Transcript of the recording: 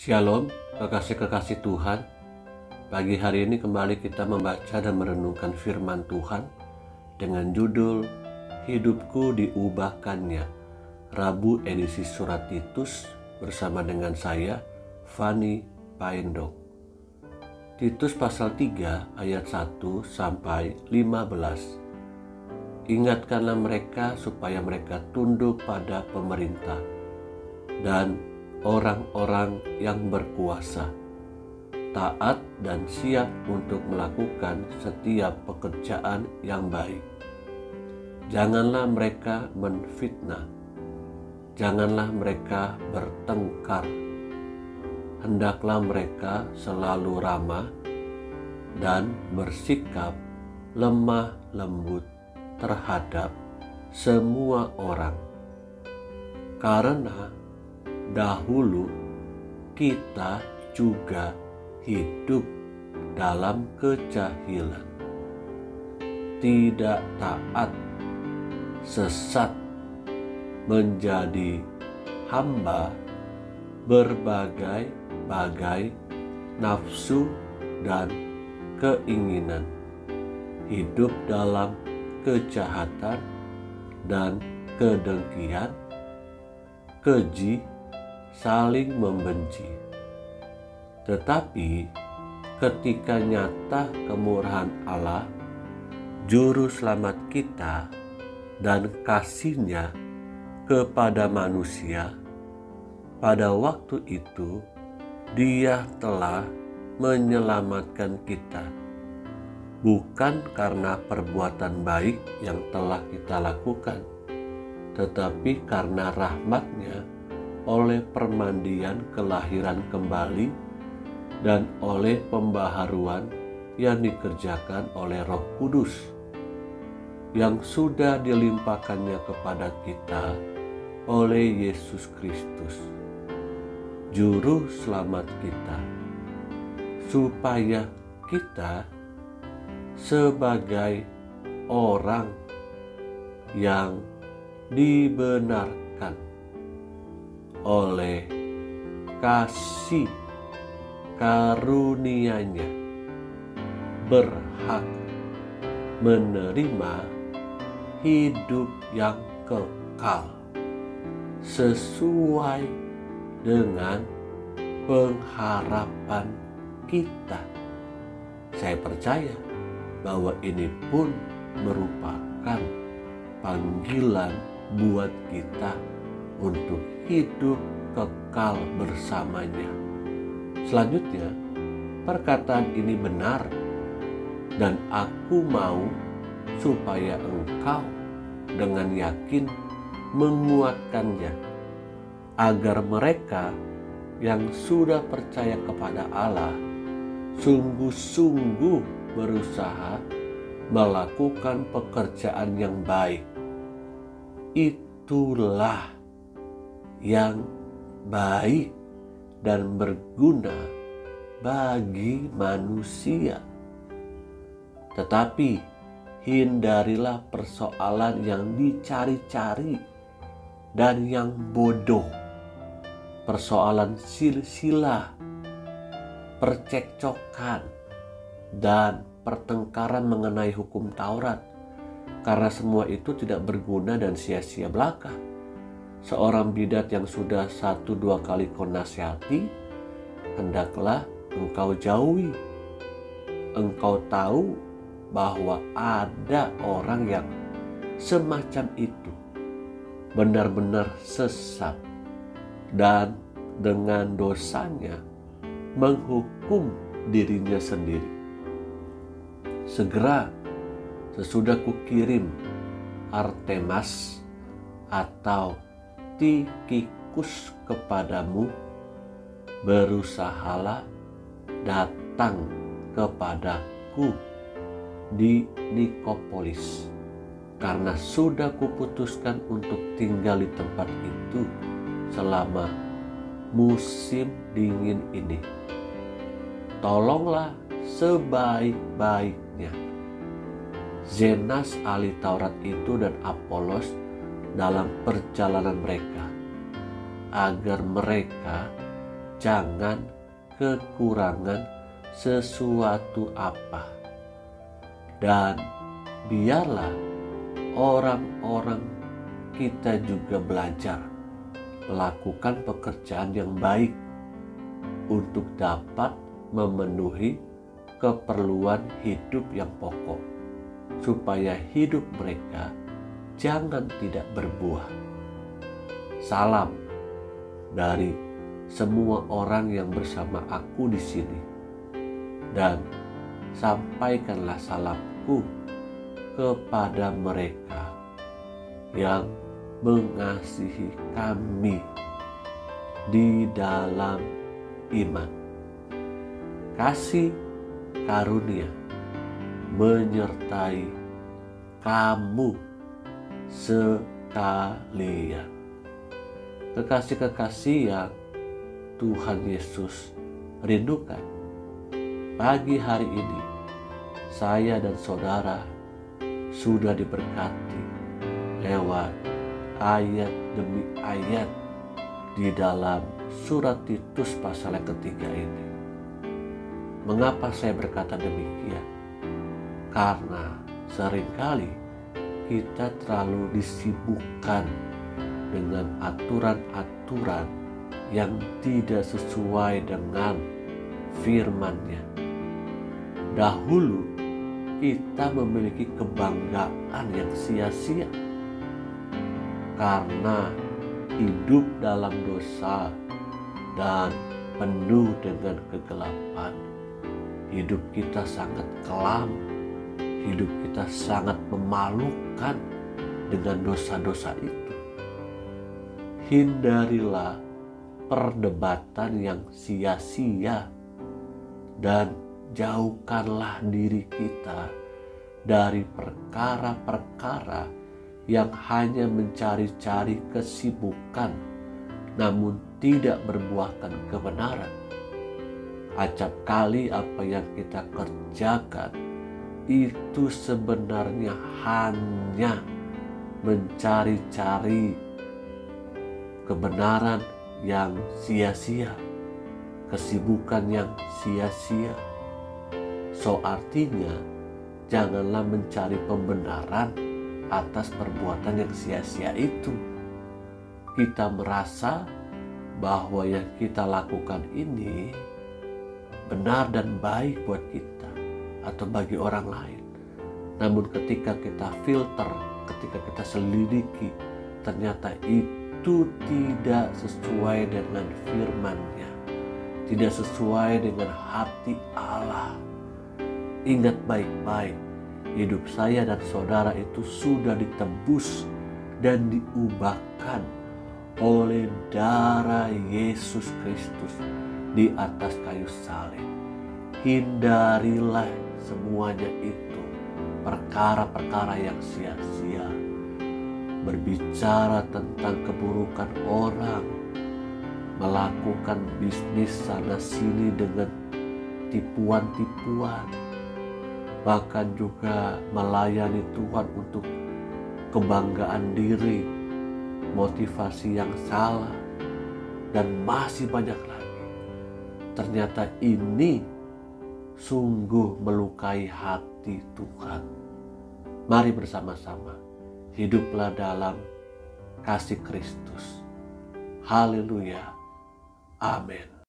Shalom, kekasih-kekasih Tuhan. Pagi hari ini kembali kita membaca dan merenungkan firman Tuhan dengan judul Hidupku Diubahkannya, Rabu edisi Surat Titus bersama dengan saya, Fani Paendong. Titus pasal 3 ayat 1 sampai 15. Ingatkanlah mereka supaya mereka tunduk pada pemerintah dan orang-orang yang berkuasa, taat dan siap untuk melakukan setiap pekerjaan yang baik. Janganlah mereka menfitnah, janganlah mereka bertengkar. Hendaklah mereka selalu ramah dan bersikap lemah lembut terhadap semua orang. Karena dahulu kita juga hidup dalam kejahilan, tidak taat, sesat, menjadi hamba berbagai-bagai nafsu dan keinginan, hidup dalam kejahatan dan kedengkian, keji, saling membenci. Tetapi ketika nyata kemurahan Allah, Juru Selamat kita, dan kasih-Nya kepada manusia, pada waktu itu Dia telah menyelamatkan kita, bukan karena perbuatan baik yang telah kita lakukan, tetapi karena rahmat-Nya oleh permandian kelahiran kembali dan oleh pembaharuan yang dikerjakan oleh Roh Kudus yang sudah dilimpahkannya kepada kita oleh Yesus Kristus, Juru Selamat kita, supaya kita sebagai orang yang dibenarkan oleh kasih karunia-Nya berhak menerima hidup yang kekal sesuai dengan pengharapan kita. Saya percaya bahwa ini pun merupakan panggilan buat kita untuk hidup kekal bersamanya. Selanjutnya, perkataan ini benar dan aku mau supaya engkau dengan yakin menguatkannya, agar mereka yang sudah percaya kepada Allah sungguh-sungguh berusaha melakukan pekerjaan yang baik. Itulah yang baik dan berguna bagi manusia. Tetapi hindarilah persoalan yang dicari-cari dan yang bodoh, persoalan silsilah, percekcokan, dan pertengkaran mengenai hukum Taurat, karena semua itu tidak berguna dan sia-sia belaka. Seorang bidat yang sudah 1-2 kali kau nasihati, hendaklah engkau jauhi. Engkau tahu bahwa ada orang yang semacam itu, benar-benar sesat dan dengan dosanya menghukum dirinya sendiri. Segera sesudah kukirim Artemas atau Tikhikus kepadamu, berusahalah datang kepadaku di Nikopolis, karena sudah kuputuskan untuk tinggal di tempat itu selama musim dingin ini. Tolonglah sebaik-baiknya Zenas ahli Taurat itu dan Apolos dalam perjalanan mereka, agar mereka jangan kekurangan sesuatu apa. Dan biarlah orang-orang kita juga belajar melakukan pekerjaan yang baik untuk dapat memenuhi keperluan hidup yang pokok, supaya hidup mereka jangan tidak berbuah. Salam dari semua orang yang bersama aku di sini, dan sampaikanlah salamku kepada mereka yang mengasihi kami di dalam iman. Kasih karunia menyertai kamu sekalian. Kekasih-kekasih yang Tuhan Yesus rindukan, pagi hari ini saya dan saudara sudah diberkati lewat ayat demi ayat di dalam surat Titus pasal yang ketiga ini. Mengapa saya berkata demikian? Karena seringkali kita terlalu disibukkan dengan aturan-aturan yang tidak sesuai dengan firman-Nya. Dahulu kita memiliki kebanggaan yang sia-sia karena hidup dalam dosa dan penuh dengan kegelapan. Hidup kita sangat kelam, hidup kita sangat memalukan dengan dosa-dosa itu. Hindarilah perdebatan yang sia-sia dan jauhkanlah diri kita dari perkara-perkara yang hanya mencari-cari kesibukan namun tidak berbuahkan kebenaran. Acap kali apa yang kita kerjakan itu sebenarnya hanya mencari-cari kebenaran yang sia-sia, kesibukan yang sia-sia. So artinya janganlah mencari pembenaran atas perbuatan yang sia-sia itu. Kita merasa bahwa yang kita lakukan ini benar dan baik buat kita atau bagi orang lain. Namun ketika kita filter, ketika kita selidiki, ternyata itu tidak sesuai dengan firman-Nya, tidak sesuai dengan hati Allah. Ingat baik-baik, hidup saya dan saudara itu sudah ditebus dan diubahkan oleh darah Yesus Kristus di atas kayu salib. Hindarilah semuanya itu, perkara-perkara yang sia-sia, berbicara tentang keburukan orang, melakukan bisnis sana sini dengan tipuan-tipuan, bahkan juga melayani Tuhan untuk kebanggaan diri, motivasi yang salah, dan masih banyak lagi. Ternyata ini sungguh melukai hati Tuhan. Mari bersama-sama hiduplah dalam kasih Kristus. Haleluya. Amin.